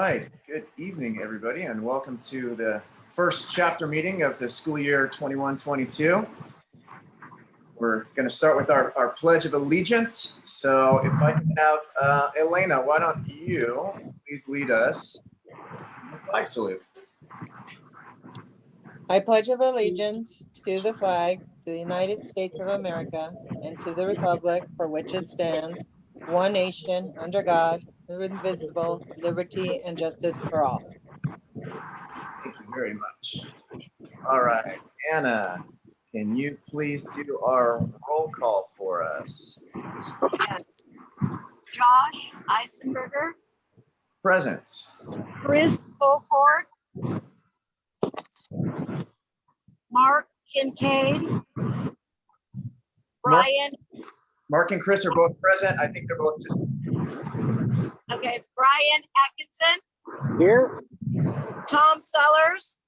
right, good evening, everybody, and welcome to the first chapter meeting of the school year 21-22. We're going to start with our Pledge of Allegiance. So if I can have Elena, why don't you please lead us in the flag salute? I pledge of allegiance to the flag, to the United States of America, and to the republic for which it stands, one nation, under God, indivisible, liberty and justice for all. Thank you very much. All right, Anna, can you please do our roll call for us? Yes. Josh Eisenberger, Present. Chris Colcord, Mark Kincaid, Brian, Mark and Chris are both present. I think they're both just okay, Brian Atkinson, Here. Tom Sellers,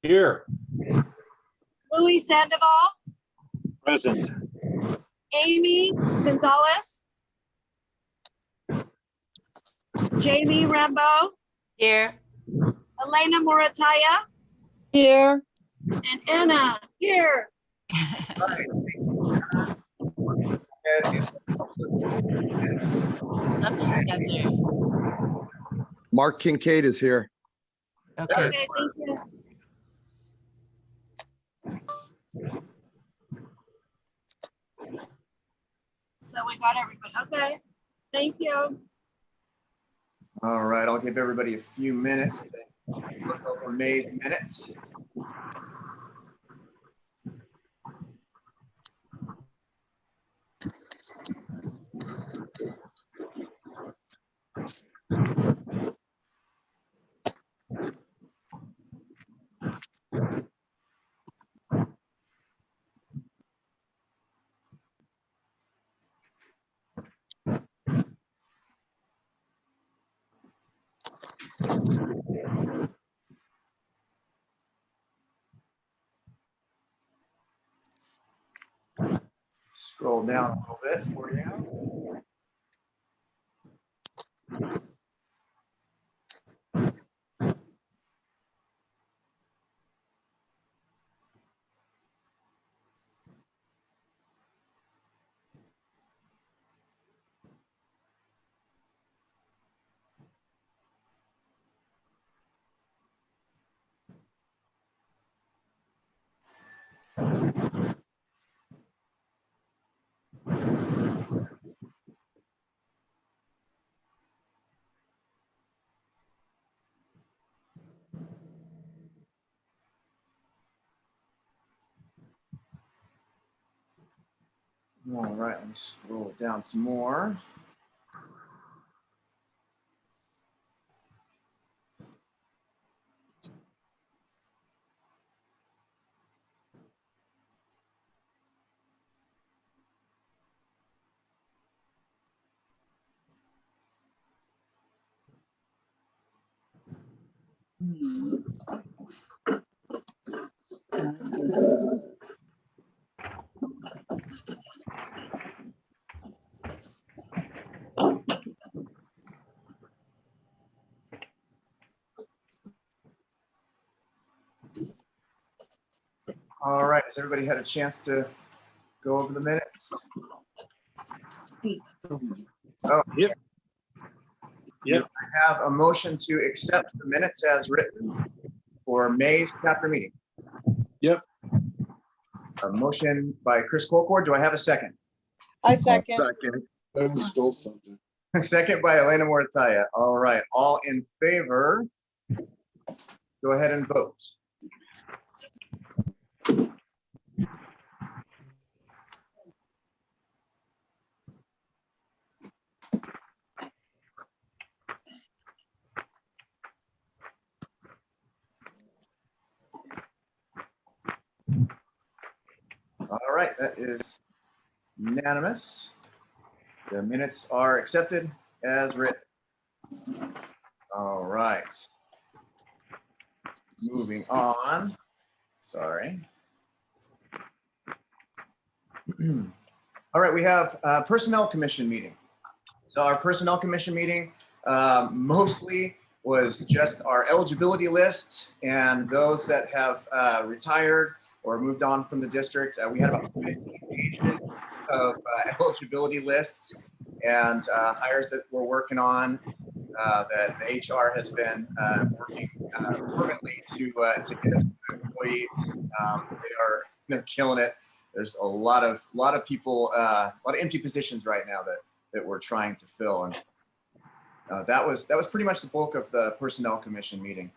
Here. Louis Sandoval, Present. Amy Gonzalez, Jamie Rambo, Here. Elena Morataya, Here, and Anna here. right. Nothing center. Mark Kincaid is here. Okay. Okay, thank you. So we got everybody. Okay, thank you. All right, I'll give everybody a few minutes to look over May's minutes. Scroll down a little bit for you. All right, let me scroll down some more. All right, has everybody had a chance to go over the minutes? Oh, Yep. Yep. I have a motion to accept the minutes as written for May's chapter meeting. Yep. A motion by Chris Colcord. Do I have a second? I second. Second. Stole something. A second by Elena Morataya. All right, all in favor, go ahead and vote. All right, that is unanimous. The minutes are accepted as written. All right. Moving on. Sorry. All right, we have a Personnel Commission meeting. So our Personnel Commission meeting mostly was just our eligibility lists and those that have retired or moved on from the district. We had about 15 pages of eligibility lists and hires that we're working on that the HR has been working fervently to get us employees. They're killing it. There's a lot of people, a lot of empty positions right now that we're trying to fill, and that was pretty much the bulk of the Personnel Commission meeting.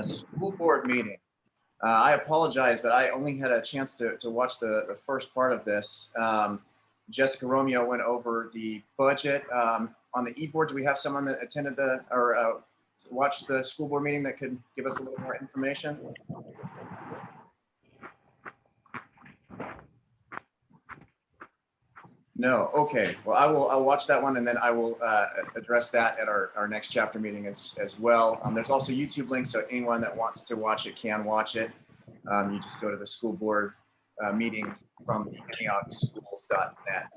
School board meeting. I apologize, but I only had a chance to watch the first part of this. Jessica Romeo went over the budget. On the e-board, do we have someone that attended or watched the school board meeting that could give us a little more information? No. Okay. Well, I'll watch that one, and then I will address that at our next chapter meeting as well. There's also YouTube links, so anyone that wants to watch it can watch it. You just go to the school board meetings from the antiochschools.net.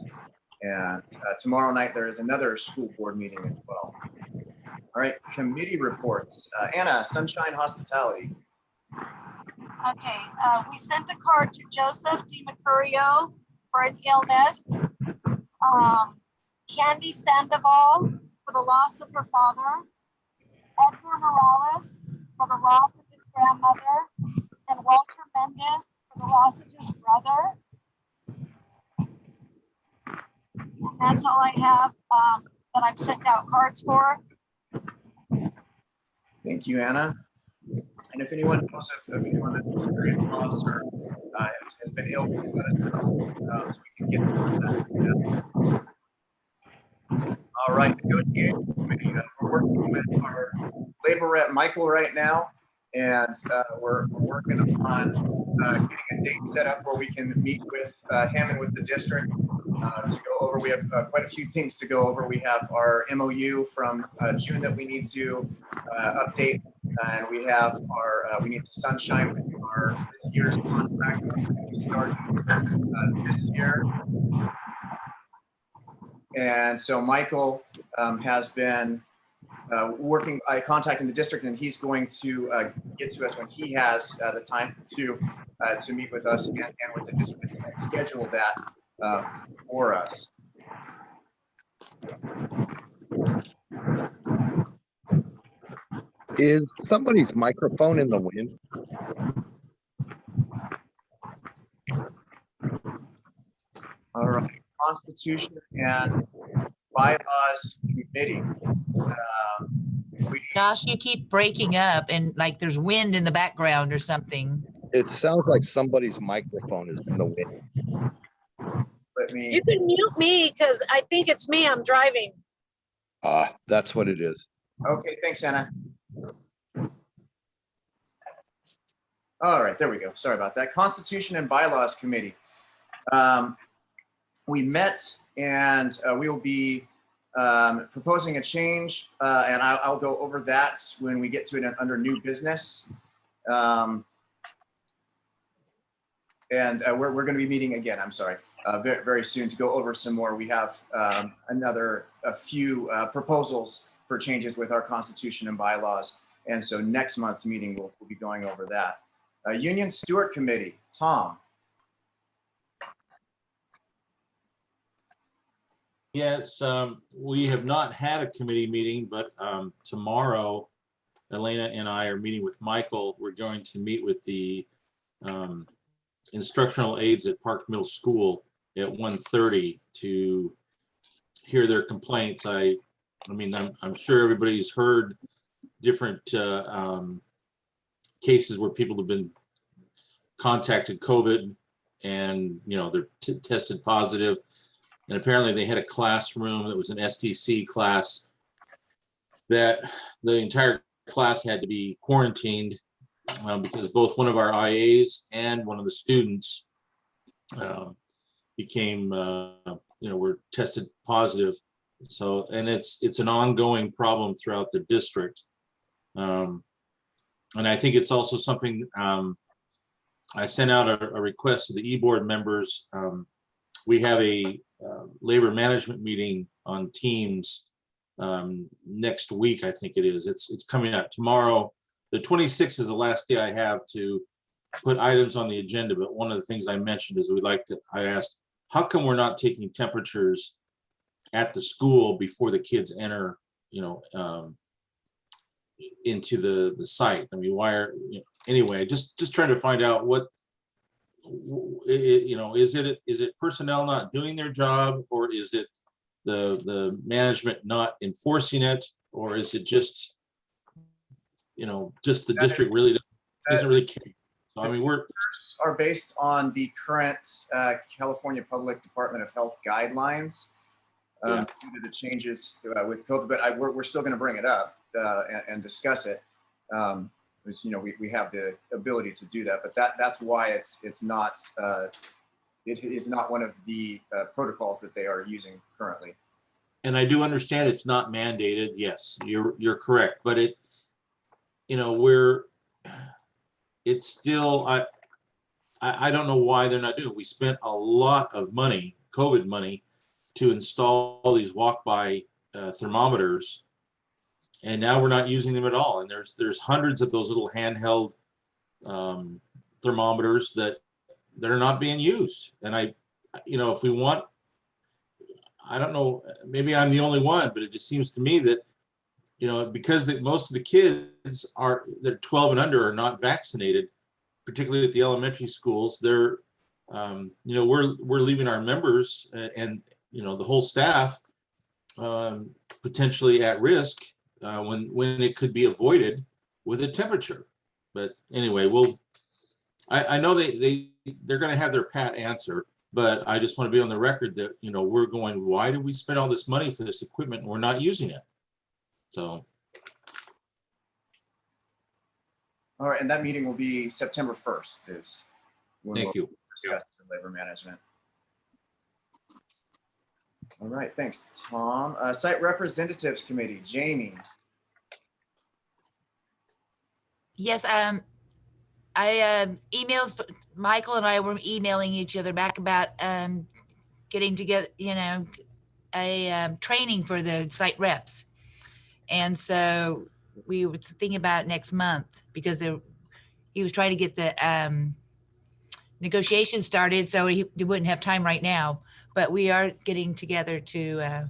And tomorrow night there is another school board meeting as well. All right, committee reports. Anna, Sunshine Hospitality. Okay, we sent a card to Joseph DiMercurio for an illness. Candy Sandoval for the loss of her father. Edgar Morales for the loss of his grandmother. And Walter Mendez for the loss of his brother. And that's all I have that I've sent out cards for. Thank you, Anna. And if anyone knows of anyone that experienced loss or has been ill, please let us know so we can get in contact with them. All right, negotiation committee. We're working with our labor rep Michael right now, and we're working on getting a date set up where we can meet with him and with the district to go over. We have quite a few things to go over. We have our MOU from June that we need to update, and we have we need to sunshine with this year's contract starting this year. And so Michael has been contacting the district, and he's going to get to us when he has the time to meet with us and with the district and schedule that for us. Is somebody's microphone in the wind? All right, Constitution and Bylaws Committee. Josh, you keep breaking up and like there's wind in the background or something. It sounds like somebody's microphone is in the wind. You can mute me because I think it's me. I'm driving. That's what it is. Okay, thanks, Anna. All right, there we go. Sorry about that. Constitution and Bylaws Committee. We met, and we will be proposing a change, and I'll go over that when we get to it under new business. And we're going to be meeting again, I'm sorry, very, very soon to go over some more. We have a few proposals for changes with our Constitution and bylaws. And so next month's meeting, we'll be going over that. Union Steward Committee, Tom. Yes, we have not had a committee meeting, but tomorrow, Elena and I are meeting with Michael. We're going to meet with the instructional aides at Park Middle School at 1:30 to hear their complaints. I mean, I'm sure everybody's heard different cases where people have been contacted COVID and, you know, they're tested positive. And apparently they had a classroom that was an STC class that the entire class had to be quarantined because both one of our IAs and one of the students became, were tested positive. So, and it's an ongoing problem throughout the district. And I think it's also something, I sent out a request to the e-board members. We have a labor management meeting on Teams next week, I think it is. It's coming out tomorrow. The 26th is the last day I have to put items on the agenda, but one of the things I mentioned is I asked, how come we're not taking temperatures at the school before the kids enter, into the site? I mean, why are, anyway, just trying to find out what, is it personnel not doing their job, or is it the management not enforcing it, or is it just, just the district really doesn't really care? So, I mean, are based on the current California Public Department of Health guidelines due to the changes with COVID, but we're still going to bring it up and discuss it. Because, we have the ability to do that, but that's why it's not it is not one of the protocols that they are using currently. and I do understand it's not mandated. Yes, you're correct, but it's still, I don't know why they're not doing it. We spent a lot of money, COVID money, to install these walk-by thermometers, and now we're not using them at all. And there's hundreds of those little handheld thermometers that are not being used. And if we want, I don't know, maybe I'm the only one, but it just seems to me that, because most of the kids that are 12 and under are not vaccinated, particularly at the elementary schools, they're, we're leaving our members and the whole staff potentially at risk when it could be avoided with a temperature. But anyway, I know they're going to have their pat answer, but I just want to be on the record that, we're going, why did we spend all this money for this equipment and we're not using it? So. All right, and that meeting will be September 1st is when Thank you. discuss the labor management. All right, thanks, Tom. Site Representatives Committee, Jamie. Yes, I emailed, Michael and I were emailing each other back about getting together, a training for the site reps. And so we were thinking about next month because he was trying to get the negotiations started, so he wouldn't have time right now. But we are getting together to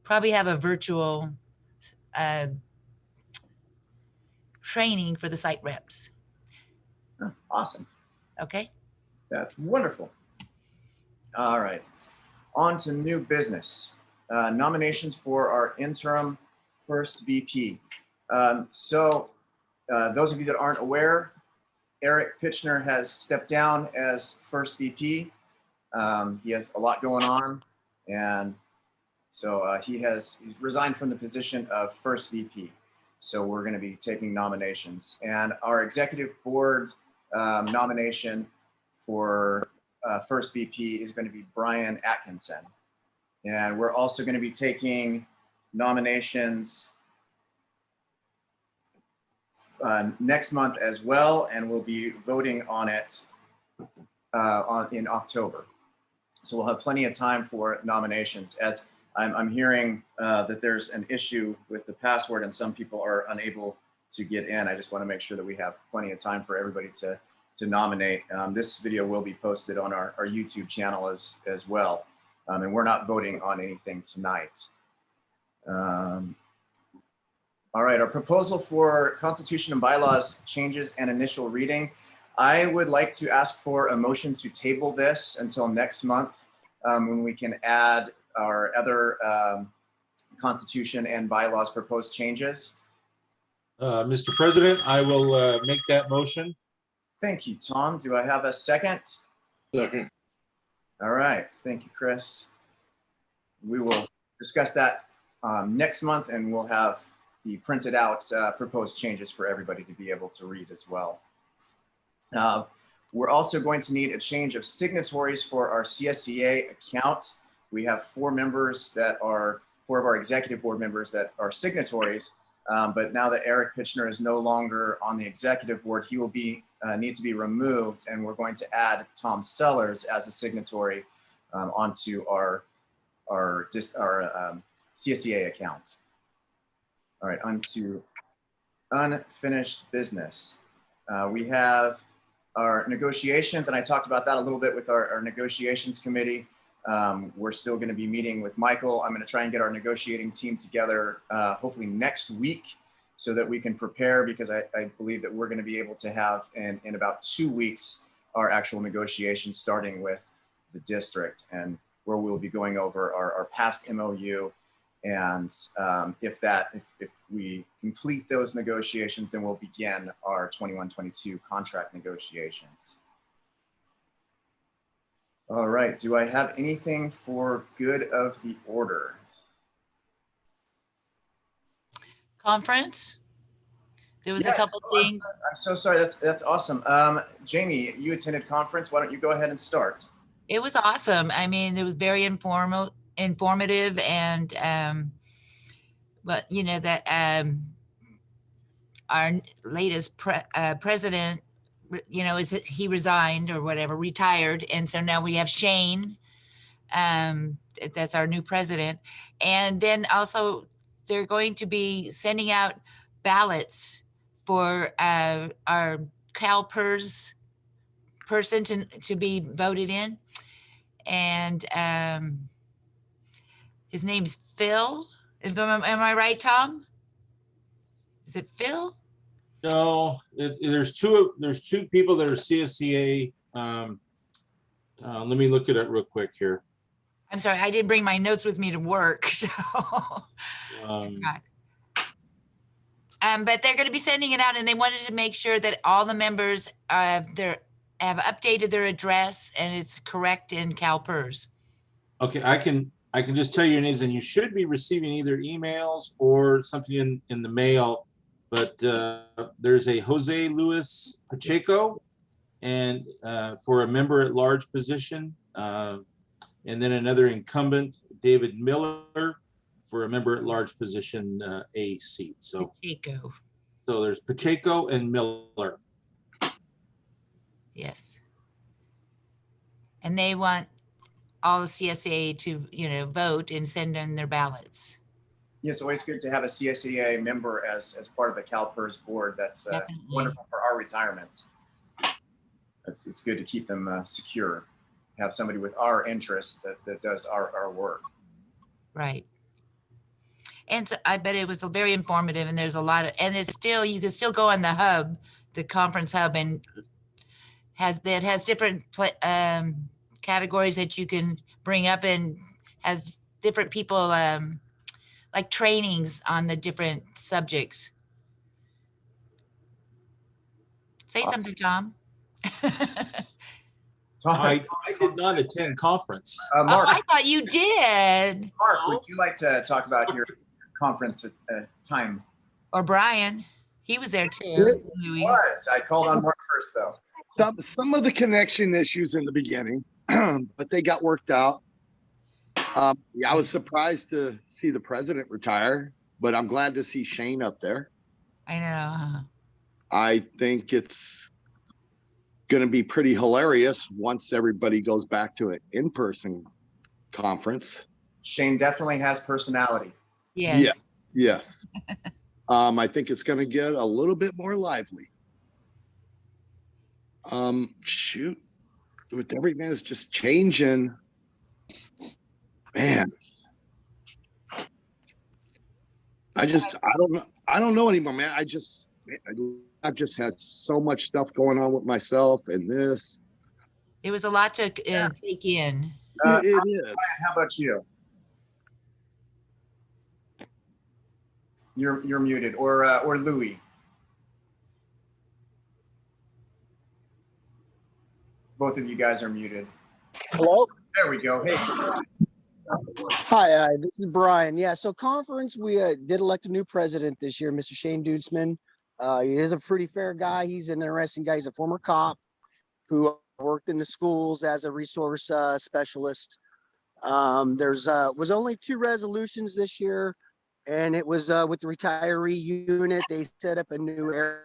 probably have a virtual training for the site reps. Oh, awesome. Okay. That's wonderful. All right, on to new business. Nominations for our interim first VP. So those of you that aren't aware, Eric Pitchner has stepped down as first VP. He has a lot going on, and so he's resigned from the position of first VP. So we're going to be taking nominations, and our executive board nomination for first VP is going to be Brian Atkinson. And we're also going to be taking nominations next month as well, and we'll be voting on it in October. So we'll have plenty of time for nominations. As I'm hearing that there's an issue with the password and some people are unable to get in. I just want to make sure that we have plenty of time for everybody to nominate. This video will be posted on our YouTube channel as well. And we're not voting on anything tonight. All right, our proposal for Constitution and bylaws changes and initial reading. I would like to ask for a motion to table this until next month when we can add our other Constitution and bylaws proposed changes. Mr. President, I will make that motion. Thank you, Tom. Do I have a second? Second. All right, thank you, Chris. We will discuss that next month, and we'll have the printed out proposed changes for everybody to be able to read as well. We're also going to need a change of signatories for our CSEA account. We have four of our executive board members that are signatories, but now that Eric Pitchner is no longer on the executive board, he will need to be removed, and we're going to add Tom Sellers as a signatory onto our CSEA account. All right, on to unfinished business. We have our negotiations, and I talked about that a little bit with our negotiations committee. We're still going to be meeting with Michael. I'm going to try and get our negotiating team together hopefully next week so that we can prepare, because I believe that we're going to be able to have in about 2 weeks our actual negotiations starting with the district, and where we'll be going over our past MOU. And if we complete those negotiations, then we'll begin our 21-22 contract negotiations. All right, do I have anything for good of the order? Conference. There was a Yes. couple Oh, things. I'm so sorry. That's awesome. Jamie, you attended conference. Why don't you go ahead and start? It was awesome. I mean, it was very informative, and but you know that our latest president, you know, he resigned or whatever, retired, and so now we have Shane. That's our new president, and then also they're going to be sending out ballots for our CalPERS person to be voted in, and his name's Phil. Am I right, Tom? Is it Phil? No, there's two people that are CSEA. Let me look it up real quick here. I'm sorry, I didn't bring my notes with me to work, so. Um, But they're going to be sending it out, and they wanted to make sure that all the members have updated their address and it's correct in CalPERS. okay, I can just tell you your names, and you should be receiving either emails or something in the mail. But there's a Jose Luis Pacheco, and for a member at large position, and then another incumbent, David Miller, for a member at large position, A seat. So Pacheco. So there's Pacheco and Miller. Yes. And they want all the CSEA to, you know, vote and send in their ballots. Yes, always good to have a CSEA member as part of the CalPERS board. That's wonderful for our retirements. It's good to keep them secure. Have somebody with our interests that does our work. Right. And so I bet it was very informative, and there's a lot of, and it's still, you can still go on the hub, the conference hub, and has different categories that you can bring up, and has different people like trainings on the different subjects. Say something, Tom. I did not attend conference. Mark, I thought you did. Mark, would you like to talk about your conference time? Or Brian, he was there too. Louis. I called on Mark first, though. Some of the connection issues in the beginning, but they got worked out. Yeah, I was surprised to see the president retire, but I'm glad to see Shane up there. I know. Huh? I think it's going to be pretty hilarious once everybody goes back to an in-person conference. Shane definitely has personality. Yes. Yes. I think it's going to get a little bit more lively. Shoot, with everything that's just changing, man. I don't know anymore, man. I've just had so much stuff going on with myself and this. It was a lot to take in. It is. How about you? You're muted, or Louis. Both of you guys are muted. Hello? There we go. Hey. Hi, this is Brian. Yeah, so conference, we did elect a new president this year, Mr. Shane Dutzman. He is a pretty fair guy. He's an interesting guy. He's a former cop who worked in the schools as a resource specialist. There's was only 2 resolutions this year, and it was with the retiree unit. They set up a new area.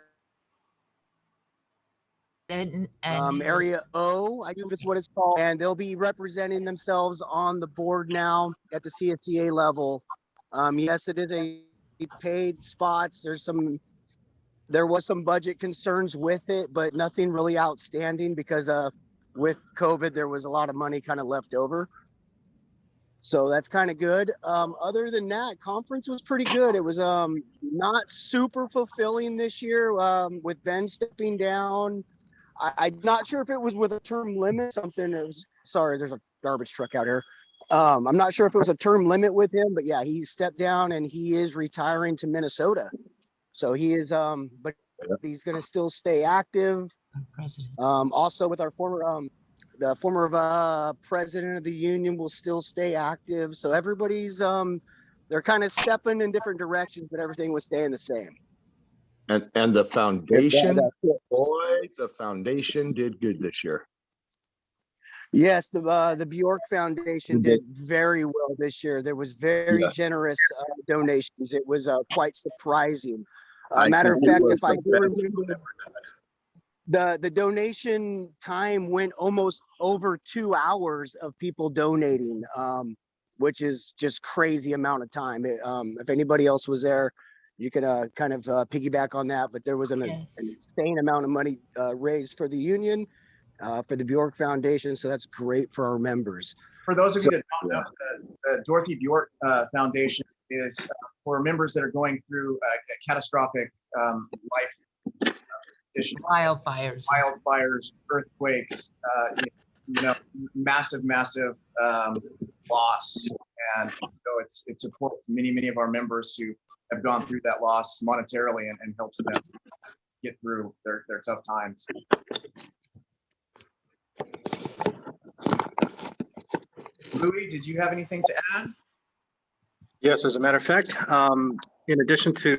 Area O, I think that's what it's called, and they'll be representing themselves on the board now at the CSEA level. Yes, it is a paid spots. There was some budget concerns with it, but nothing really outstanding because with COVID, there was a lot of money kind of left over. So that's kind of good. Other than that, conference was pretty good. It was not super fulfilling this year with Ben stepping down. I'm not sure if it was with a term limit, something. It was, sorry, there's a garbage truck out here. I'm not sure if it was a term limit with him, but yeah, he stepped down and he is retiring to Minnesota. So he is, but he's going to still stay active. President. Also with our the former president of the union will still stay active. So everybody's, they're kind of stepping in different directions, but everything was staying the same. And the foundation, That's it. boy, the foundation did good this year. Yes, the Bjork Foundation did very well this year. There was very generous donations. It was quite surprising. Matter of think it fact, was if I the do best remember, the donation time went almost over 2 hours of people donating, which is just crazy amount of time. If anybody else was there, you can kind of piggyback on that. But there was an insane amount of money raised for the union. For the Bjork Foundation, so that's great for our members. For those of you that don't know, the Dorothy Bjork Foundation is for members that are going through catastrophic life issues, Wildfires. earthquakes, massive loss, and so it supports many of our members who have gone through that loss monetarily and helps them get through their tough times. Louis, did you have anything to add? Yes, as a matter of fact, in addition to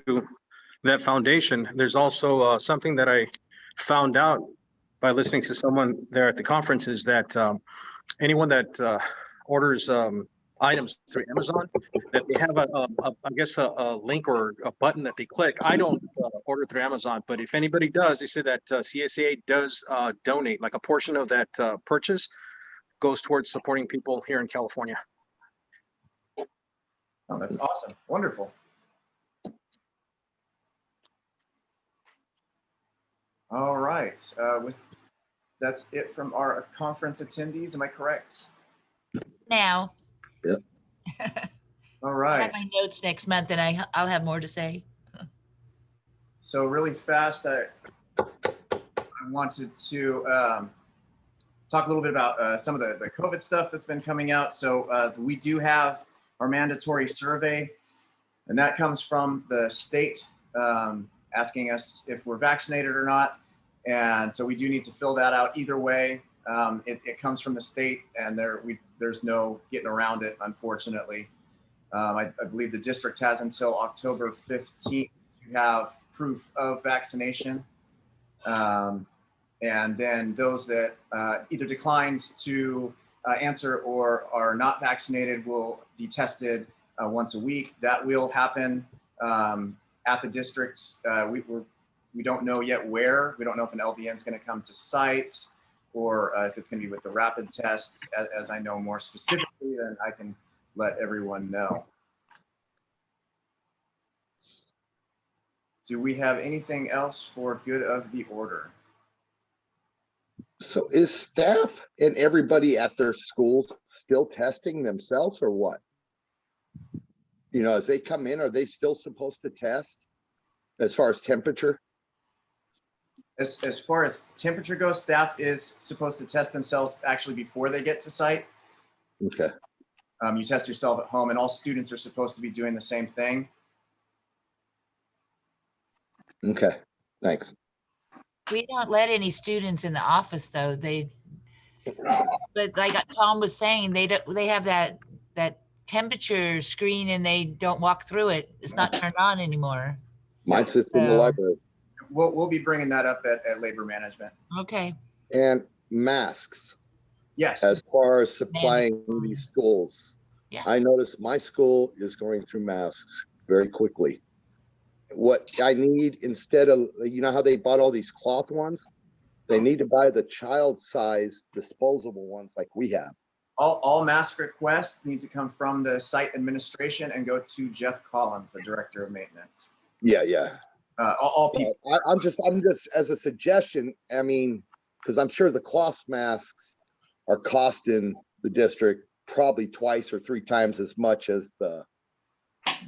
that foundation, there's also something that I found out by listening to someone there at the conference is that anyone that orders items through Amazon, that they have a link or a button that they click. I don't order through Amazon, but if anybody does, they say that CSEA does donate, like a portion of that purchase goes towards supporting people here in California. Oh, that's awesome. Wonderful. All right. That's it from our conference attendees. Am I correct? Now. Yep. All I right. have my notes next month and I'll have more to say. So really fast, I wanted to talk a little bit about some of the COVID stuff that's been coming out. So we do have our mandatory survey, and that comes from the state asking us if we're vaccinated or not. And so we do need to fill that out either way. It comes from the state, and there's no getting around it, unfortunately. I believe the district has until October 15th to have proof of vaccination. And then those that either declined to answer or are not vaccinated will be tested once a week. That will happen at the districts. We don't know yet where. We don't know if an LVN is going to come to sites or if it's going to be with the rapid tests. As I know more specifically, then I can let everyone know. Do we have anything else for good of the order? So is staff and everybody at their schools still testing themselves or what? As they come in, are they still supposed to test as far as temperature? As far as temperature goes, staff is supposed to test themselves actually before they get to site. Okay. You test yourself at home, and all students are supposed to be doing the same thing. Okay, thanks. We don't let any students in the office though. But like Tom was saying, they have that temperature screen and they don't walk through it. It's not turned on anymore. Mine sits in the library. We'll be bringing that up at labor management. Okay. And masks. Yes. As far as supplying these schools, yeah. I noticed my school is going through masks very quickly. What I need, instead of, how they bought all these cloth ones, they need to buy the child size disposable ones like we have. All mask requests need to come from the site administration and go to Jeff Collins, the director of maintenance. Yeah. All people. I'm just as a suggestion. I mean, because I'm sure the cloth masks are costing the district probably twice or three times as much as the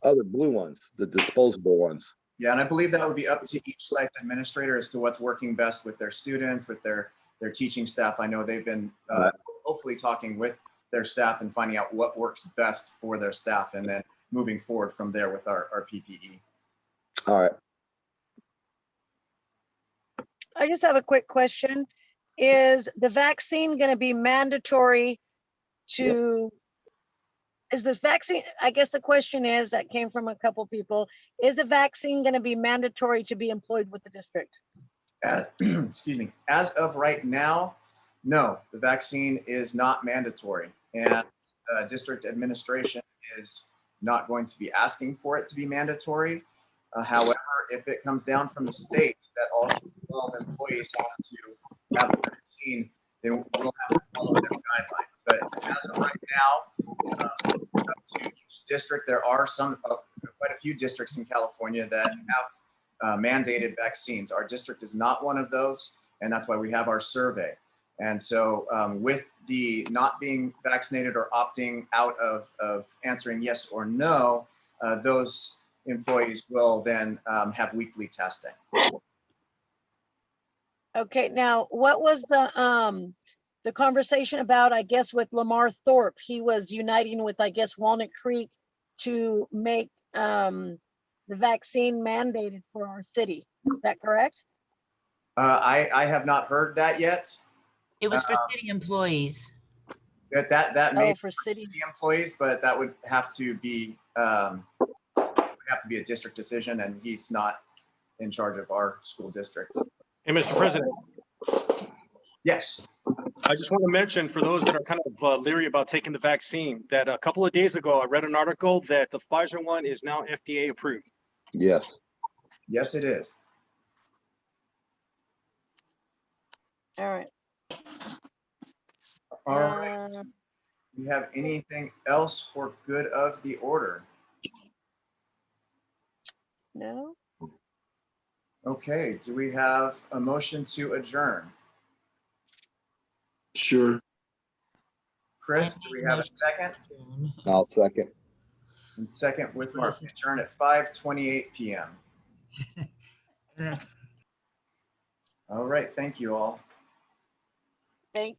other blue ones, the disposable ones. Yeah, and I believe that would be up to each site administrator as to what's working best with their students, with their teaching staff. I know they've been hopefully talking with their staff and finding out what works best for their staff, and then moving forward from there with our PPE. All right. I just have a quick question. Is the vaccine going to be mandatory to, is the vaccine, I guess the question is, that came from a couple people, is the vaccine going to be mandatory to be employed with the district? Excuse me. As of right now, no, the vaccine is not mandatory, and district administration is not going to be asking for it to be mandatory. However, if it comes down from the state that all employees have to have a vaccine, then we'll have to follow their guidelines. But as of right now, up to each district, there are quite a few districts in California that have mandated vaccines. Our district is not one of those, and that's why we have our survey. And so with the not being vaccinated or opting out of answering yes or no, those employees will then have weekly testing. Okay, now what was the conversation about, I guess, with Lamar Thorpe? He was uniting with, I guess, Walnut Creek to make the vaccine mandated for our city. Is that correct? I have not heard that yet. It was for city employees. That may Oh, for city. employees, but that would have to be a district decision, and he's not in charge of our school district. Hey, Mr. President, Yes. I just want to mention for those that are kind of leery about taking the vaccine, that a couple of days ago, I read an article that the Pfizer one is now FDA approved. Yes. Yes, it is. All right. All right. Do you have anything else for good of the order? No. Okay. Do we have a motion to adjourn? Sure. Chris, do we have a second? I'll second. And second with Mark. Adjourn at 5:28 p.m. All right. Thank you all. Thank